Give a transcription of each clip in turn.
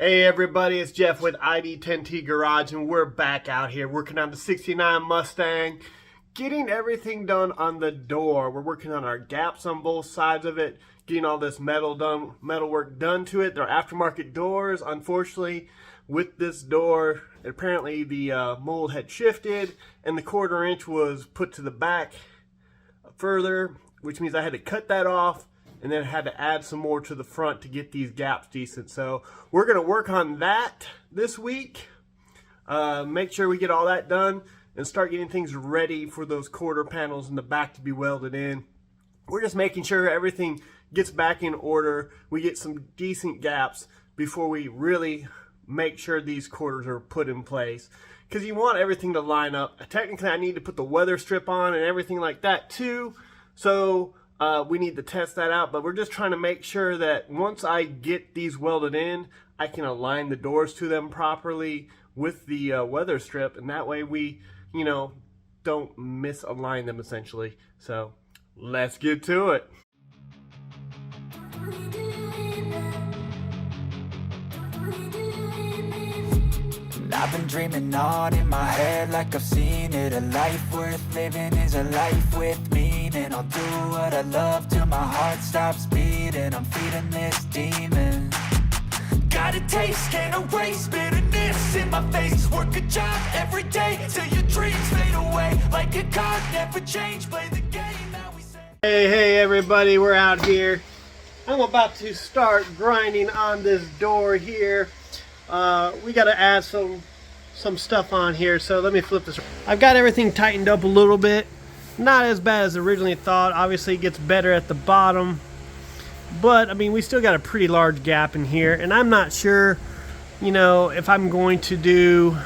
Hey everybody, it's Jeff with ID10T Garage, and we're back out here working on the 69 Mustang, getting everything done on the door. We're working on our gaps on both sides of it, getting all this metal work done to it. They're aftermarket doors. Unfortunately, with this door, apparently the mold had shifted and the 1/4 inch was put to the back further, which means I had to cut that off and then had to add some more to the front to get these gaps decent. So we're going to work on that this week, make sure we get all that done and start getting things ready for those 1/4 panels in the back to be welded in. We're just making sure everything gets back in order, we get some decent gaps before we really make sure these 1/4s are put in place, because you want everything to line up. Technically I need to put the weather strip on and everything like that too, so we need to test that out, but we're just trying to make sure that once I get these welded in, I can align the doors to them properly with the weather strip, and that way we, don't misalign them essentially. So let's get to it. I've been dreaming on in my head like I've seen it. A life worth living is a life with meaning. I'll do what I love till my heart stops beating. I'm feeding this demon. Got a taste, can't erase bitterness in my face. Work a job every day till your dreams fade away. Like a card, never change, play the game that we say. Hey everybody, we're out here. I'm about to start grinding on this door here. We got to add some stuff on here, so let me flip this. I've got everything tightened up a little bit. Not as bad as originally thought. Obviously it gets better at the bottom, but I mean we still got a pretty large gap in here, and I'm not sure if I'm going to do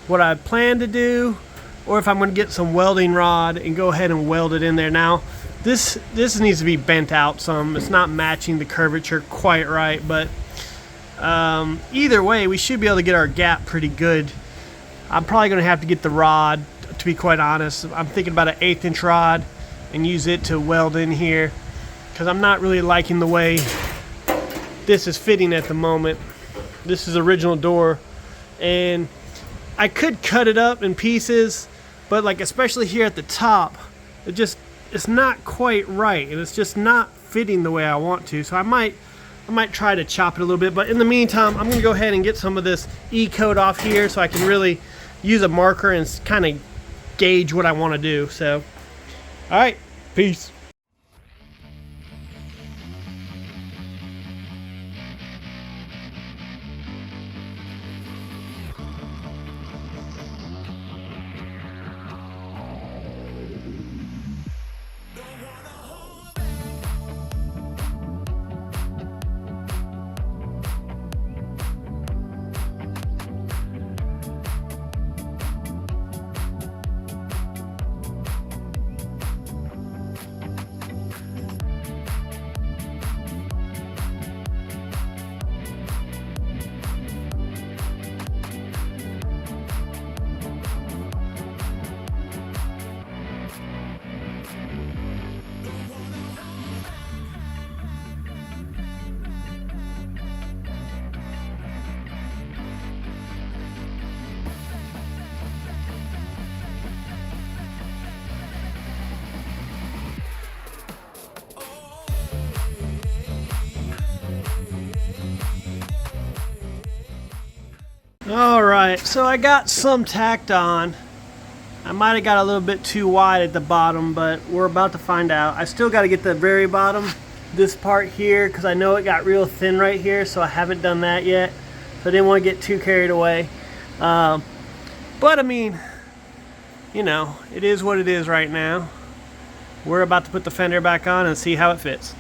what I plan to do or if I'm going to get some welding rod and go ahead and weld it in there. Now this needs to be bent out some. It's not matching the curvature quite right, but either way we should be able to get our gap pretty good. I'm probably going to have to get the rod, to be quite honest. I'm thinking about an 1/8 inch rod and use it to weld in here, because I'm not really liking the way this is fitting at the moment. This is the original door, and I could cut it up in pieces, but like especially here at the top, it's not quite right, and it's just not fitting the way I want to. So I might try to chop it a little bit, but in the meantime I'm gonna go ahead and get some of this E-coat off here so I can really use a marker and kind of gauge what I want to do. So all right, peace. All right, so I got some tacked on. I might have got a little bit too wide at the bottom, but we're about to find out. I still got to get the very bottom, this part here, because I know it got real thin right here, so I haven't done that yet. So I didn't want to get too carried away. But I mean, it is what it is right now. We're about to put the fender back on and see how it fits.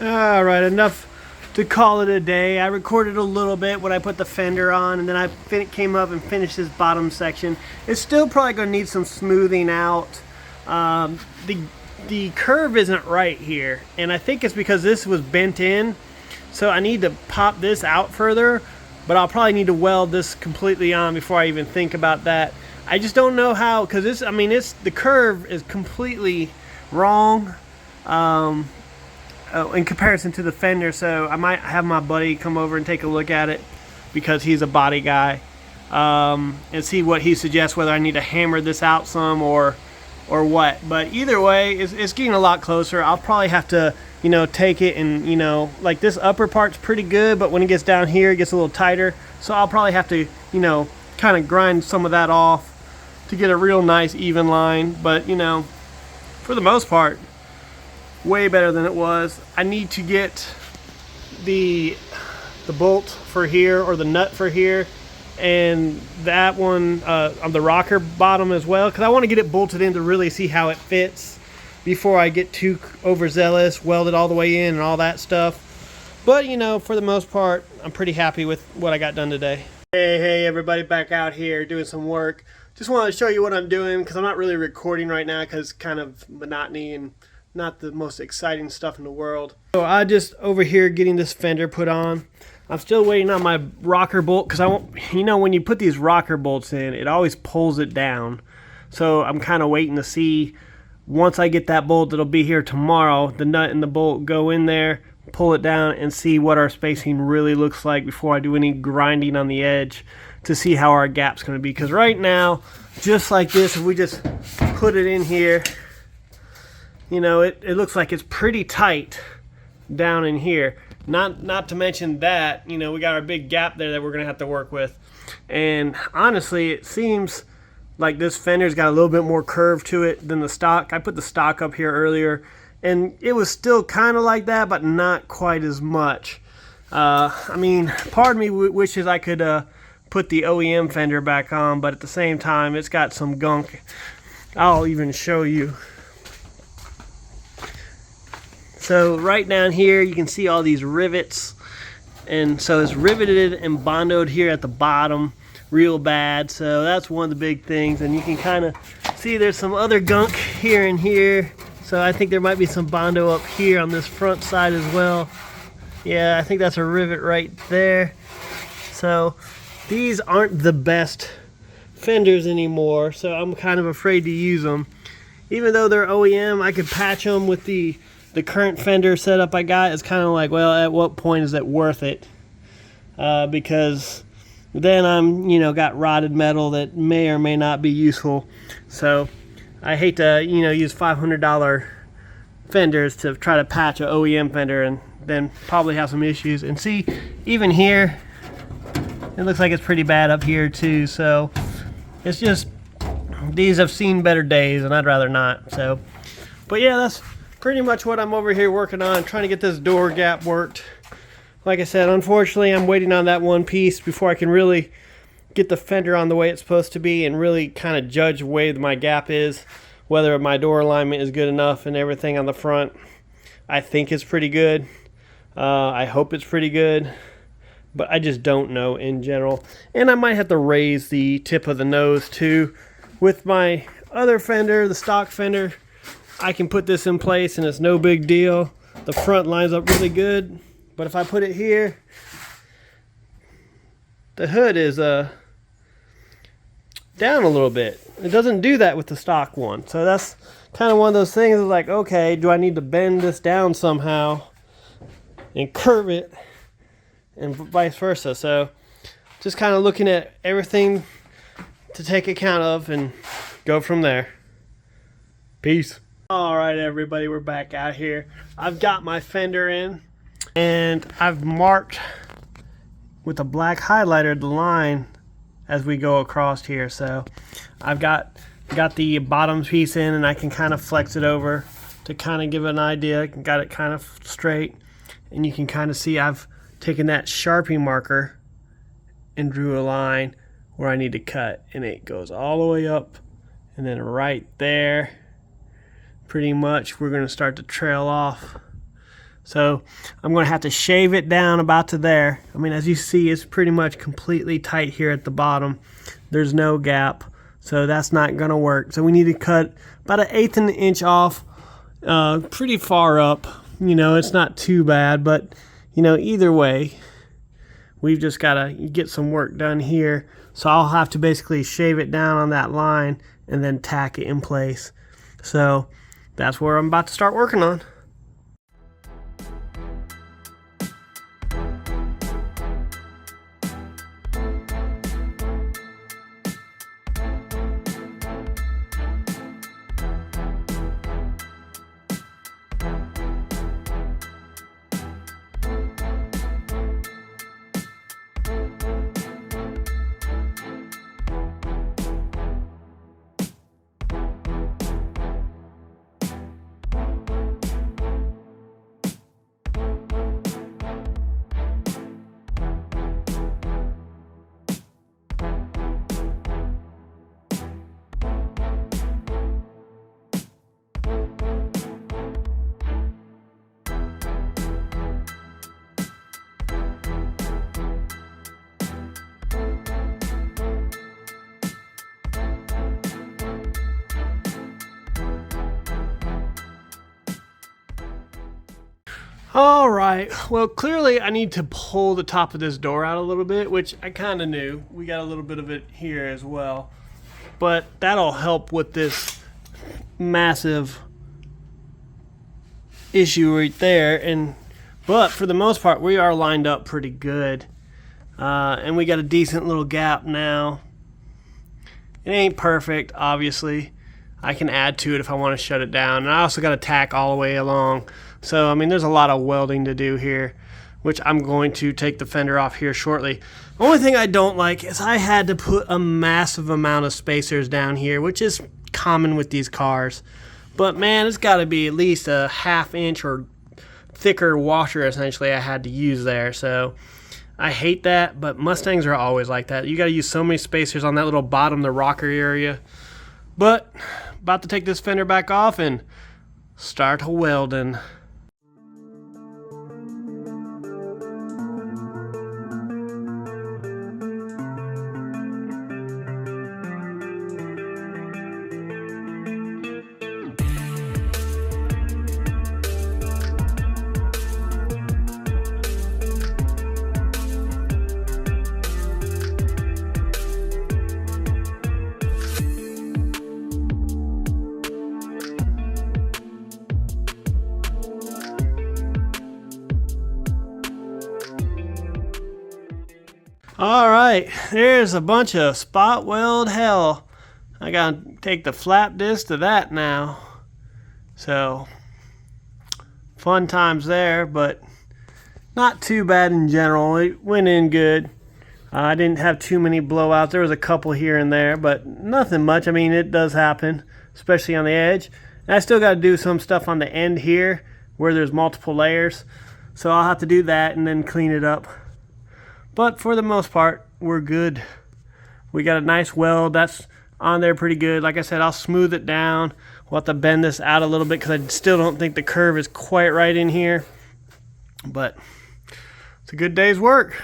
All right, enough to call it a day. I recorded a little bit when I put the fender on, and then I came up and finished this bottom section. It's still probably going to need some smoothing out. The curve isn't right here, and I think it's because this was bent in, so I need to pop this out further, but I'll probably need to weld this completely on before I even think about that. I just don't know how, because the curve is completely wrong. in comparison to the fender. So I might have my buddy come over and take a look at it, because he's a body guy, and see what he suggests, whether I need to hammer this out some or what. But either way, it's getting a lot closer. I'll probably have to, you know, take it and, you know, like this upper part's pretty good, but when it gets down here, it gets a little tighter. So I'll probably have to, you know, kind of grind some of that off to get a real nice even line. But, you know, for the most part, way better than it was. I need to get the bolt for here, or the nut for here, and that one on the rocker bottom as well, because I want to get it bolted in to really see how it fits before I get too overzealous, weld it all the way in and all that stuff. But, you know, for the most part, I'm pretty happy with what I got done today. Hey everybody, back out here doing some work. Just wanted to show you what I'm doing, because I'm not really recording right now because it's kind of monotony and not the most exciting stuff in the world. So I just over here getting this fender put on. I'm still waiting on my rocker bolt, because I won't, you know, when you put these rocker bolts in, it always pulls it down. So I'm kind of waiting to see, once I get that bolt that'll be here tomorrow, the nut and the bolt go in there, pull it down, and see what our spacing really looks like before I do any grinding on the edge to see how our gap's going to be. Because right now, just like this, if we just put it in here, you know, it looks like it's pretty tight down in here. Not to mention that, you know, we got our big gap there that we're going to have to work with. And honestly, it seems like this fender's got a little bit more curve to it than the stock. I put the stock up here earlier, and it was still kind of like that, but not quite as much. I mean, part of me wishes I could put the OEM fender back on, but at the same time, it's got some gunk. I'll even show you. So right down here, you can see all these rivets. And so it's riveted and bondoed here at the bottom real bad. So that's one of the big things. And you can kind of see there's some other gunk here and here. So I think there might be some bondo up here on this front side as well. Yeah, I think that's a rivet right there. So these aren't the best fenders anymore, so I'm kind of afraid to use them. Even though they're OEM, I could patch them with the current fender setup I got. It's kind of like, well, at what point is it worth it? Because then I'm, you know, got rotted metal that may or may not be useful. So I hate to, you know, use $500 fenders to try to patch an OEM fender and then probably have some issues. And see, even here, it looks like it's pretty bad up here too. So it's just, these have seen better days, and I'd rather not. So, but yeah, that's pretty much what I'm over here working on, trying to get this door gap worked. Like I said, unfortunately, I'm waiting on that one piece before I can really get the fender on the way it's supposed to be and really kind of judge the way my gap is, whether my door alignment is good enough and everything on the front. I think it's pretty good. I hope it's pretty good, but I just don't know in general. And I might have to raise the tip of the nose too. With my other fender, the stock fender, I can put this in place and it's no big deal. The front lines up really good, but if I put it here, the hood is down a little bit. It doesn't do that with the stock one. So that's kind of one of those things like, okay, do I need to bend this down somehow and curve it and vice versa? So just kind of looking at everything to take account of and go from there. Peace. All right, everybody, we're back out here. I've got my fender in, and I've marked with a black highlighter the line as we go across here. So I've got the bottom piece in, and I can kind of flex it over to kind of give an idea. Got it kind of straight, and you can kind of see I've taken that Sharpie marker and drew a line where I need to cut, and it goes all the way up, and then right there, pretty much we're going to start to trail off. So I'm going to have to shave it down about to there. I mean, as you see, it's pretty much completely tight here at the bottom. There's no gap, so that's not going to work. So we need to cut about 1/8 of an inch off, pretty far up. You know, it's not too bad, but you know, either way, we've just got to get some work done here. So I'll have to basically shave it down on that line and then tack it in place. So that's where I'm about to start working on. All right, well, clearly I need to pull the top of this door out a little bit, which I kind of knew. We got a little bit of it here as well, but that'll help with this massive issue right there. But for the most part, we are lined up pretty good, and we got a decent little gap now. It ain't perfect, obviously. I can add to it if I want to shut it down, and I also got a tack all the way along. So, I mean, there's a lot of welding to do here, which I'm going to take the fender off here shortly. The only thing I don't like is I had to put a massive amount of spacers down here, which is common with these cars. But, man, it's got to be at least a ½ inch or thicker washer, essentially, I had to use there. So, I hate that, but Mustangs are always like that. You got to use so many spacers on that little bottom, the rocker area. But, about to take this fender back off and start welding. Alright, there's a bunch of spot weld hell. I gotta take the flap disc to that now. So, fun times there, but not too bad in general. It went in good. I didn't have too many blowouts. There was a couple here and there, but nothing much. I mean, it does happen, especially on the edge. And I still got to do some stuff on the end here where there's multiple layers. So I'll have to do that and then clean it up. But for the most part, we're good. We got a nice weld. That's on there pretty good. Like I said, I'll smooth it down. We'll have to bend this out a little bit because I still don't think the curve is quite right in here. But it's a good day's work.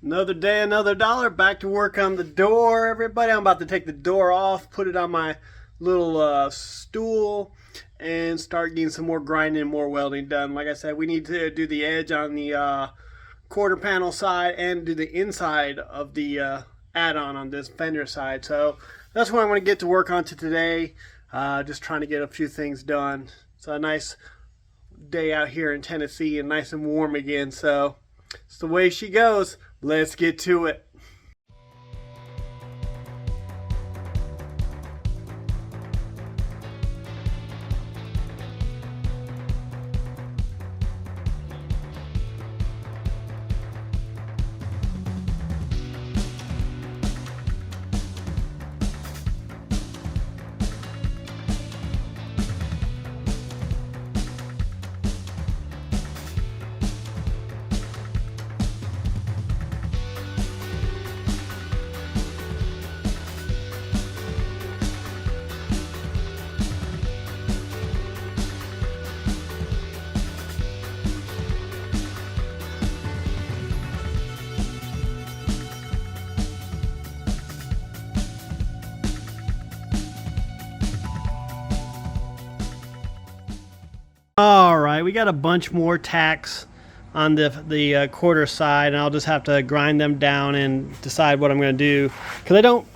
Another day, another dollar. Back to work on the door, everybody. I'm about to take the door off, put it on my little stool, and start getting some more grinding and more welding done. Like I said, we need to do the edge on the quarter panel side and do the inside of the add-on on this fender side. So that's what I'm going to get to work on today. Just trying to get a few things done. It's a nice day out here in Tennessee and nice and warm again. So it's the way she goes. Let's get to it. Alright, we got a bunch more tacks on the quarter side, and I'll just have to grind them down and decide what I'm going to do, because I don't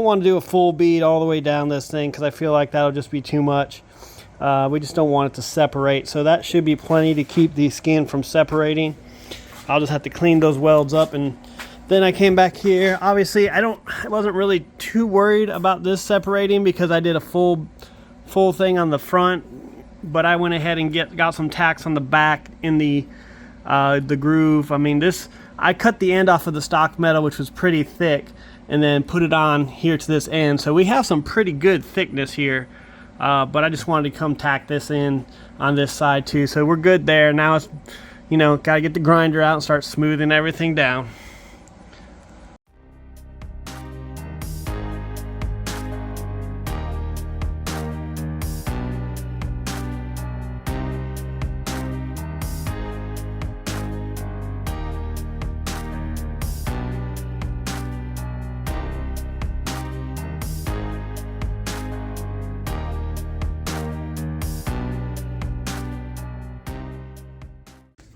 want to do a full bead all the way down this thing, because I feel like that'll just be too much. We just don't want it to separate, so that should be plenty to keep the skin from separating. I'll just have to clean those welds up, and then I came back here. Obviously I wasn't really too worried about this separating because I did a full thing on the front, but I went ahead and got some tacks on the back in the groove. I mean, I cut the end off of the stock metal, which was pretty thick, and then put it on here to this end, so we have some pretty good thickness here. But I just wanted to come tack this in on this side too, so we're good there. Now it's, gotta get the grinder out and start smoothing everything down.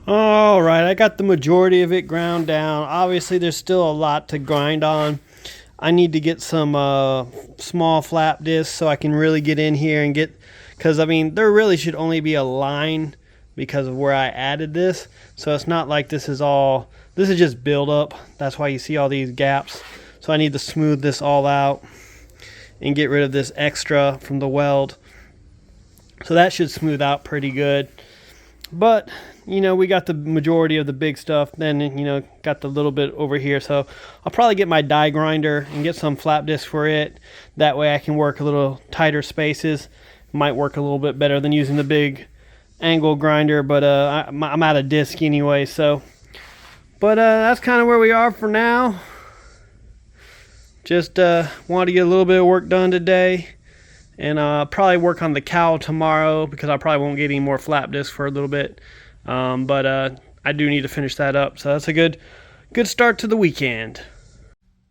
All right, I got the majority of it ground down. Obviously, there's still a lot to grind on. I need to get some small flap discs so I can really get in here and because I mean, there really should only be a line because of where I added this. So it's not like this is just build up. That's why you see all these gaps. So I need to smooth this all out and get rid of this extra from the weld. So that should smooth out pretty good. But we got the majority of the big stuff, then got the little bit over here, so I'll probably get my die grinder and get some flap disc for it. That way I can work a little tighter spaces. Might work a little bit better than using the big angle grinder, but I'm out of disc anyway, so that's kind of where we are for now. Just wanted to get a little bit of work done today. And probably work on the cowl tomorrow, because I probably won't get any more flap discs for a little bit. But I do need to finish that up. So that's a good start to the weekend.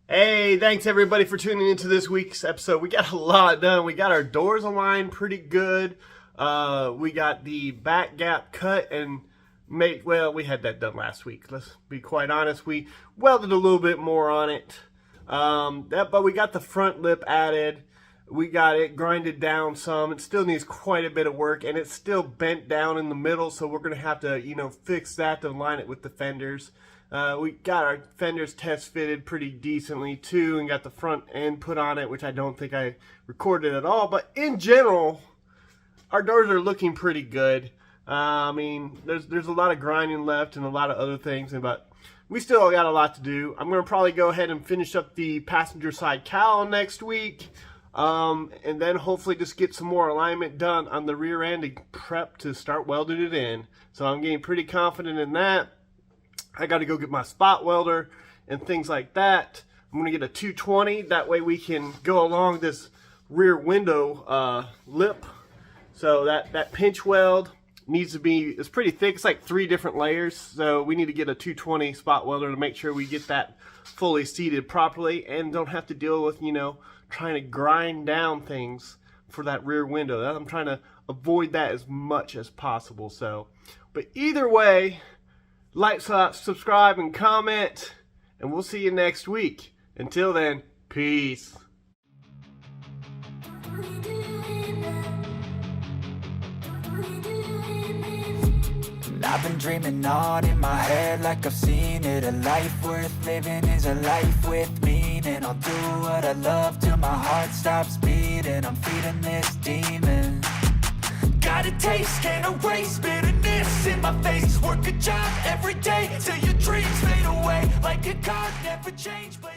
Hey, thanks everybody for tuning into this week's episode. We got a lot done. We got our doors aligned pretty good. We got the back gap cut and we had that done last week. Let's be quite honest. We welded a little bit more on it. But we got the front lip added. We got it grinded down some. It still needs quite a bit of work, and it's still bent down in the middle, so we're going to have to, fix that to line it with the fenders. We got our fenders test fitted pretty decently, too, and got the front end put on it, which I don't think I recorded at all. But in general, our doors are looking pretty good. I mean, there's a lot of grinding left and a lot of other things, but we still got a lot to do. I'm going to probably go ahead and finish up the passenger side cowl next week. And then hopefully just get some more alignment done on the rear end and prep to start welding it in. So I'm getting pretty confident in that. I got to go get my spot welder and things like that. I'm going to get a 220. That way we can go along this rear window lip. So that pinch weld needs to be, it's pretty thick. It's like 3 different layers. So we need to get a 220 spot welder to make sure we get that fully seated properly and don't have to deal with, trying to grind down things for that rear window. I'm trying to avoid that as much as possible. So, but either way, like, subscribe, and comment, and we'll see you next week. Until then, peace. I've been dreaming on in my head like I've seen it. A life worth living is a life with meaning. I'll do what I love till my heart stops beating. I'm feeding this demon. Got a taste, can't erase bitterness in my face. Work a job every day till your dreams fade away. Like a card, never change, but